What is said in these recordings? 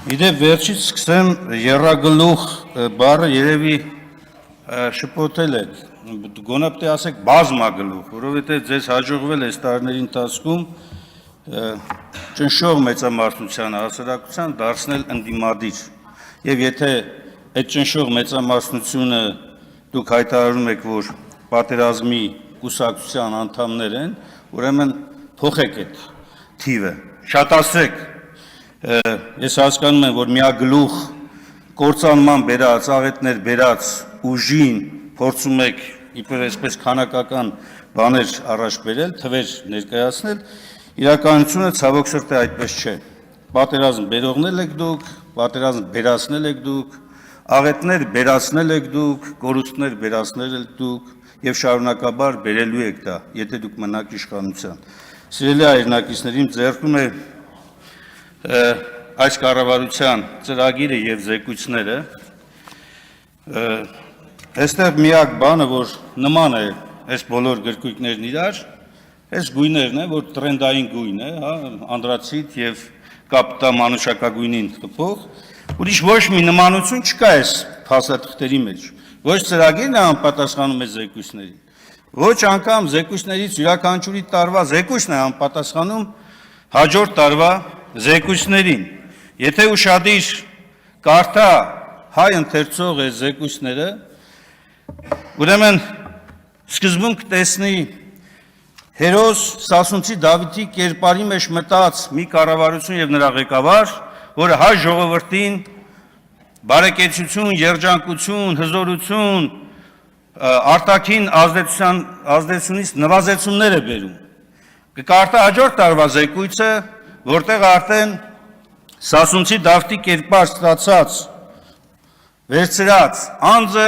Իդեպ վերջից սկսեմ եռագլուխ բառը երևի շփոթել եք, գոնե պետք է ասեք բազմագլուխ, որովհետև ձեզ հաջողվել է այս տարիների ընթացքում ճնշող մեծամասնությանը հասարակության դարձնել ընդդիմադիր, եւ եթե այդ ճնշող մեծամասնությունը դուք հայտարարում եք, որ պատերազմի կուսակցության անդամներ են, ուրեմն փոխեք այդ թիվը, շատացրեք։ Ես հասկանում եմ, որ միագլուխ կործանման բերած, աղետներ բերած ուժին փորձում եք իբր այսպես քանակական բաներ առաջ բերել, թվեր ներկայացնել, իրականությունը ցավոք սրտի այդպես չէ։ Պատերազմ բերողնել եք դուք, պատերազմ բերացնել եք դուք, աղետներ բերացնել եք դուք, կորուստներ բերացնել եք դուք եւ շարունակաբար բերելու եք դա, եթե դուք մնաք իշխանության։ Սիրելի հայրենակիցներին, ձեռքում է այս կառավարության ծրագիրը եւ զեկույցները, այստեղ միակ բանը, որ նման է այս բոլոր գրքույկներն իրար, այս գույներն է, որ տրենդային գույն է, հա, անդրացիտ եւ կապտա մանուշակագույնին խփող, ուրիշ ոչ մի նմանություն չկա այս փաստաթղթերի մեջ, ոչ ծրագիրն է անպատասխանում այս զեկույցներին, ոչ անգամ զեկույցներից յուրաքանչյուրի տարվա զեկույցն է անպատասխանում հաջորդ տարվա զեկույցներին։ Եթե ուշադիր կարդա հայ ընթերցող այս զեկույցները, ուրեմն սկզբում կտեսնի հերոս Սասունցի Դավիթի կերպարի մեջ մտած մի կառավարություն եւ նրա ղեկավար, որը հայ ժողովրդին բարեկեցություն, երջանկություն, հզորություն, արտաքին ազդեցությունից նվազեցումներ է բերում։ Կկարդա հաջորդ տարվա զեկույցը, որտեղ արդեն Սասունցի Դավթի կերպար ստացած վերցրած անձը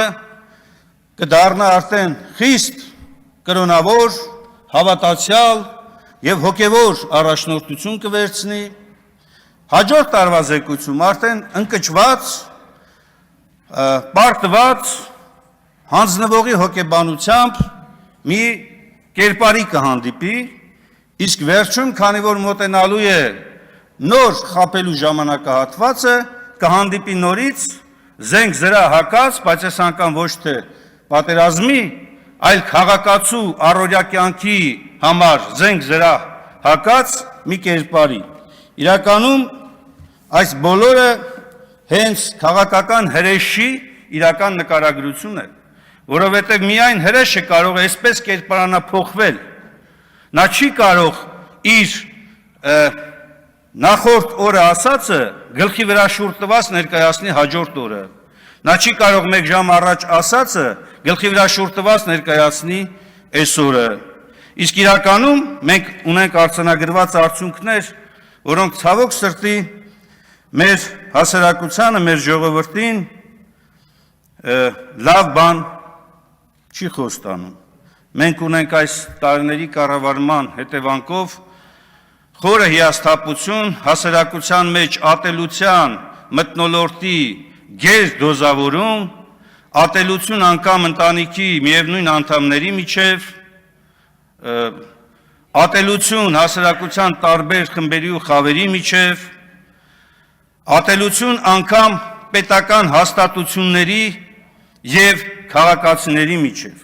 կդառնա արդեն խիստ կրոնավոր, հավատացյալ եւ հոգեվոր առաջնորդություն կվերցնի, հաջորդ տարվա զեկույցում արդեն ընկճված, պարտված, հանձնվողի հոգեբանությամբ մի կերպարի կհանդիպի, իսկ վերջում, քանի որ մոտենալու է նոր խապելու ժամանակահատվածը, կհանդիպի նորից զենք զրա հակած, բայց այս անգամ ոչ թե պատերազմի, այլ քաղաքացու առօրյա կյանքի համար զենք զրա հակած մի կերպարի։ Իրականում այս բոլորը հենց քաղաքական հրեշի իրական նկարագրություն է, որովհետև միայն հրեշը կարող է այսպես կերպարանափոխվել, նա չի կարող իր նախորդ օրը ասածը գլխի վրա շուռ տված ներկայացնի հաջորդ օրը, նա չի կարող մեկ ժամ առաջ ասածը գլխի վրա շուռ տված ներկայացնի այսօրը, իսկ իրականում մենք ունենք արձանագրված արդյունքներ, որոնք ցավոք սրտի մեր հասարակությանը, մեր ժողովրդին լավ բան չի խոստանում։ Մենք ունենք այս տարիների կառավարման հետևանքով խորը հիասթափություն, հասարակության մեջ ատելության մթնոլորտի գեր դոզավորում, ատելություն անգամ ընտանիքի միևնույն անդամների միջև, ատելություն հասարակության տարբեր խմբերի ու խավերի միջև, ատելություն անգամ պետական հաստատությունների եւ քաղաքացիների միջև։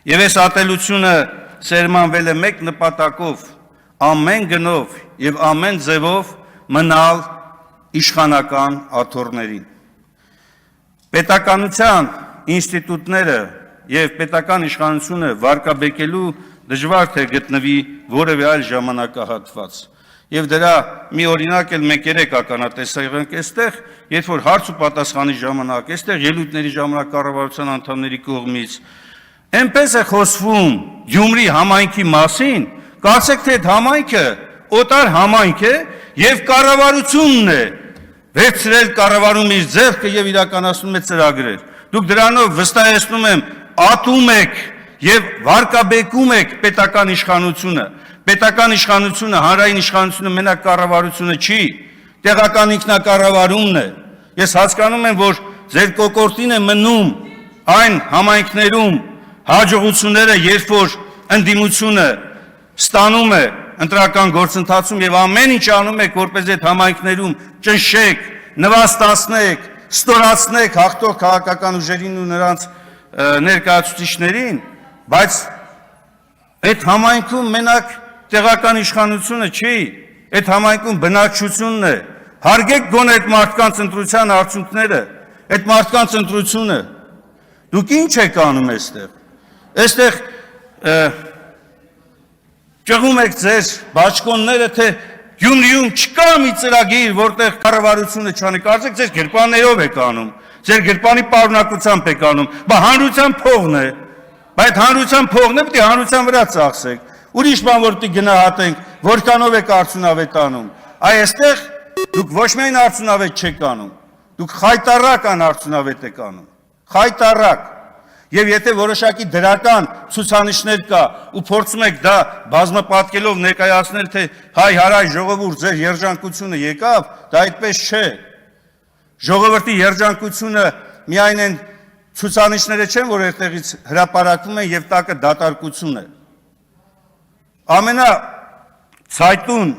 Եվ այս ատելությունը սերմանվել է մեկ նպատակով, ամեն գնով եւ ամեն ձևով մնալ իշխանական աթոռներին։ Պետականության ինստիտուտները եւ պետական իշխանությունը վարկաբեկելու դժվար թե գտնվի որևէ այլ ժամանակահատված։ Եվ դրա մի օրինակ էլ մենք երեք ականատեսել ենք այստեղ, երբ որ հարց ու պատասխանի ժամանակ, այստեղ ելույթների ժամանակ կառավարության անդամների կողմից այնպես է խոսվում Գյումրի համայնքի մասին, կարծեք թե այդ համայնքը օտար համայնք է եւ կառավարությունն է վերցրել կառավարում իր ձեռքը եւ իրականացնում է ծրագրեր։ Դուք դրանով վստահեցնում եմ ատում եք եւ վարկաբեկում եք պետական իշխանությունը։ Պետական իշխանությունը, հանրային իշխանությունը մենակ կառավարությունը չի, տեղական ինքնակառավարումն է։ Ես հասկանում եմ, որ ձեր կոկորտին է մնում այն համայնքներում հաջողությունները, երբ որ ընդդիմությունը ստանում է ընտրական գործընթացում եւ ամեն ինչ անում եք, որպես այդ համայնքներում ճնշեք, նվաստացնեք, ստորացնեք հաղթող քաղաքական ուժերին ու նրանց ներկայացուցիչներին, բայց այդ համայնքում մենակ տեղական իշխանությունը չի, այդ համայնքում բնակչությունն է, հարգեք գոնե այդ մարդկանց ընտրության արդյունքները, այդ մարդկանց ընտրությունը, դուք ինչ եք անում այստեղ, այստեղ ճղում եք ձեր բաճկոնները, թե Գյումրիում չկա մի ծրագիր, որտեղ կառավարությունը չանի, կարծեք ձեր գրպաններով եք անում, ձեր գրպանի պարունակությամբ եք անում, բա հանրության փողն է, բայց հանրության փողն է, պետք է հանրության վրա ծախսեք, ուրիշ բան որ պիտի գնահատենք, որքանով եք արդյունավետ անում, այստեղ դուք ոչ միայն արդյունավետ չեք անում, դուք խայտառակ անարդյունավետ եք անում, խայտառակ, եւ եթե որոշակի դրական ցուցանիշներ կա ու փորձում եք դա բազմապատկելով ներկայացնել, թե հայ հարայ ժողովուրդ ձեր երջանկությունը եկավ, դա այդպես չէ, ժողովրդի երջանկությունը միայն այն ցուցանիշները չեն, որ այդտեղից հրապարակվում են եւ տակը դատարկություն է, ամենացայտուն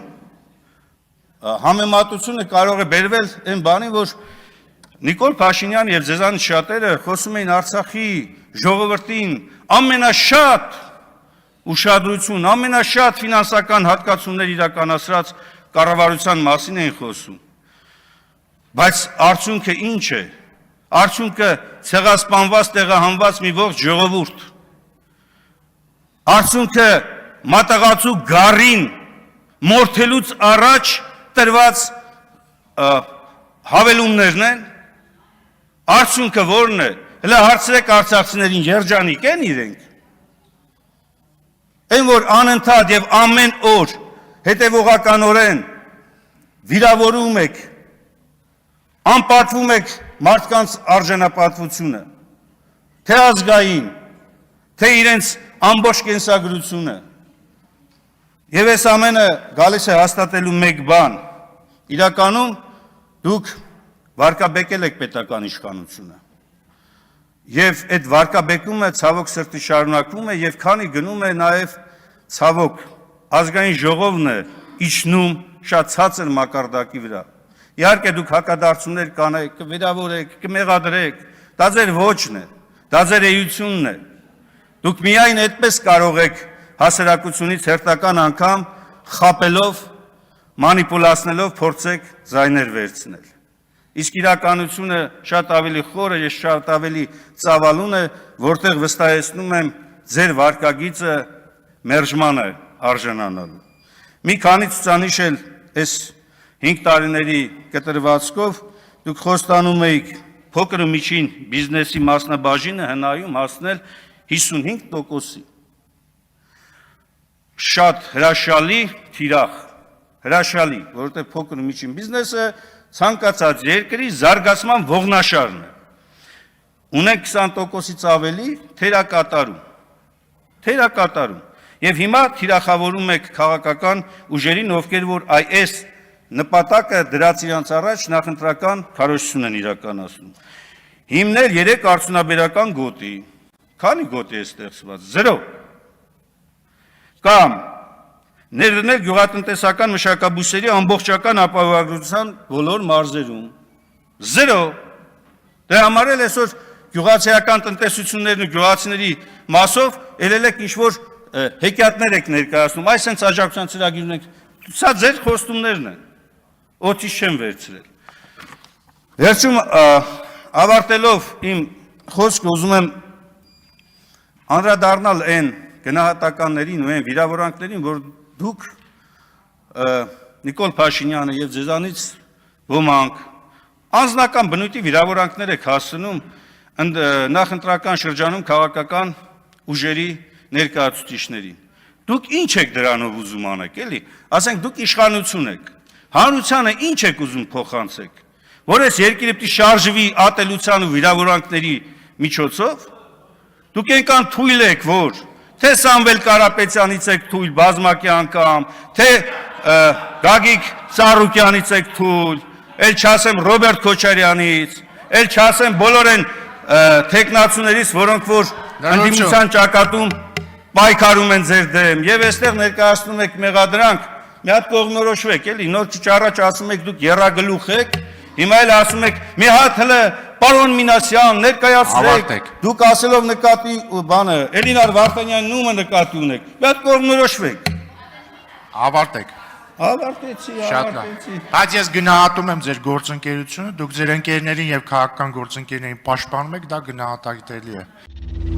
համեմատությունը կարող է բերվել այն բանին, որ Նիկոլ Փաշինյանը եւ ձեզանից շատերը խոսում էին Արցախի ժողովրդին ամենաշատ ուշադրություն, ամենաշատ ֆինանսական հատկացումներ իրականացրած կառավարության մասին էին խոսում, բայց արդյունքը ինչ է, արդյունքը ցեղասպանված, տեղահանված մի ողջ ժողովուրդ, արդյունքը մատաղացու գարին մորթելուց առաջ տրված հավելումներն են, արդյունքը որն է, հլը հարցրեք արցախցիներին երջանիկ են իրենք, այն որ անընդհատ եւ ամեն օր հետևողականորեն վիրավորում եք, անպատվում եք մարդկանց արժանապատվությունը, թե ազգային, թե իրենց ամբողջ կենսագրությունը, եւ այս ամենը գալիս է հաստատելու մեկ բան, իրականում դուք վարկաբեկել եք պետական իշխանությունը եւ այդ վարկաբեկումը ցավոք սրտի շարունակվում է եւ քանի գնում է նաեւ ցավոք ազգային ժողովն է իջնում շատ ցածր մակարդակի վրա, իհարկե դուք հակադարձություններ կանեք, կվիրավորեք, կմեղադրեք, դա ձեր ոճն է, դա ձեր էությունն է, դուք միայն այդպես կարող եք հասարակությունից հերթական անգամ խապելով, մանիպուլացնելով փորձեք ձայներ վերցնել, իսկ իրականությունը շատ ավելի խորը եւ շատ ավելի ծավալուն է, որտեղ վստահեցնում եմ ձեր վարկագիծը մերժման է արժանանալու, մի քանի ցուցանիշ էլ այս 5 տարիների կտրվածքով դուք խոստանում եք փոքր ու միջին բիզնեսի մասնաբաժինը հնայում հասնել 55%-ի, շատ հրաշալի թիրախ, հրաշալի, որովհետև փոքր ու միջին բիզնեսը ցանկացած երկրի զարգացման ողնաշարն է, ունենք 20%-ից ավելի թերակատարում, եւ հիմա թիրախավորում եք քաղաքական ուժերին, ովքեր որ այս նպատակը դրած իրանց առաջ նախընտրական քարոզություն են իրականացնում, հիմնել 3 արդյունաբերական գոտի, քանի գոտի է ստեղծված, 0, կամ ներդնել գյուղատնտեսական մշակաբույսերի ամբողջական ապահովագրության բոլոր մարզերում, 0, դե համարել այսօր գյուղացիական տնտեսություններն ու գյուղացիների մասով ելել եք ինչ-որ հեքիաթներ եք ներկայացնում, այս հենց աջակցության ծրագիր ունենք, սա ձեր խոստումներն են, օդից չեմ վերցրել։ Վերջում ավարտելով իմ խոսքը ուզում եմ անդրադառնալ այն գնահատականներին ու այն վիրավորանքներին, որ դուք Նիկոլ Փաշինյանը եւ ձեզանից ոմանք անձնական բնույթի վիրավորանքներ եք հասցնում նախընտրական շրջանում քաղաքական ուժերի ներկայացուցիչներին։ Դուք ինչ եք դրանով ուզում անեք, էլի, ասենք դուք իշխանություն եք, հանրությանը ինչ եք ուզում փոխանցեք, որ այս երկիրը պիտի շարժվի ատելության ու վիրավորանքների միջոցով, դուք այնքան թույլ եք, որ թե Սամվել Կարապետյանից եք թույլ բազմակի անգամ, թե Գագիկ Ծառուկյանից եք թույլ, էլ չասեմ Ռոբերտ Քոչարյանից, էլ չասեմ բոլոր այն թեկնածուներից, որոնք որ ընդդիմության ճակատում պայքարում են ձեր դեմ, եւ այստեղ ներկայացնում եք մեղադրանք, մի հատ կողմնորոշվեք, էլի, նոր քիչ առաջ ասում եք դուք եռագլուխ եք, Հիմա էլ ասում եք մի հատ հələ պարոն Մինասյան ներկայացրեք Ավարտեք։ դուք ասելով նկատի բանը Էլինար Վարդանյանն ումը նկատի ունեք մի հատ կողմնորոշվեք Ավարտեք։ ավարտեցի Շատ լավ։ Բայց ես գնահատում եմ ձեր գործընկերությունը, դուք ձեր ընկերներին եւ քաղաքական գործընկերներին պաշտպանում եք, դա գնահատելի է։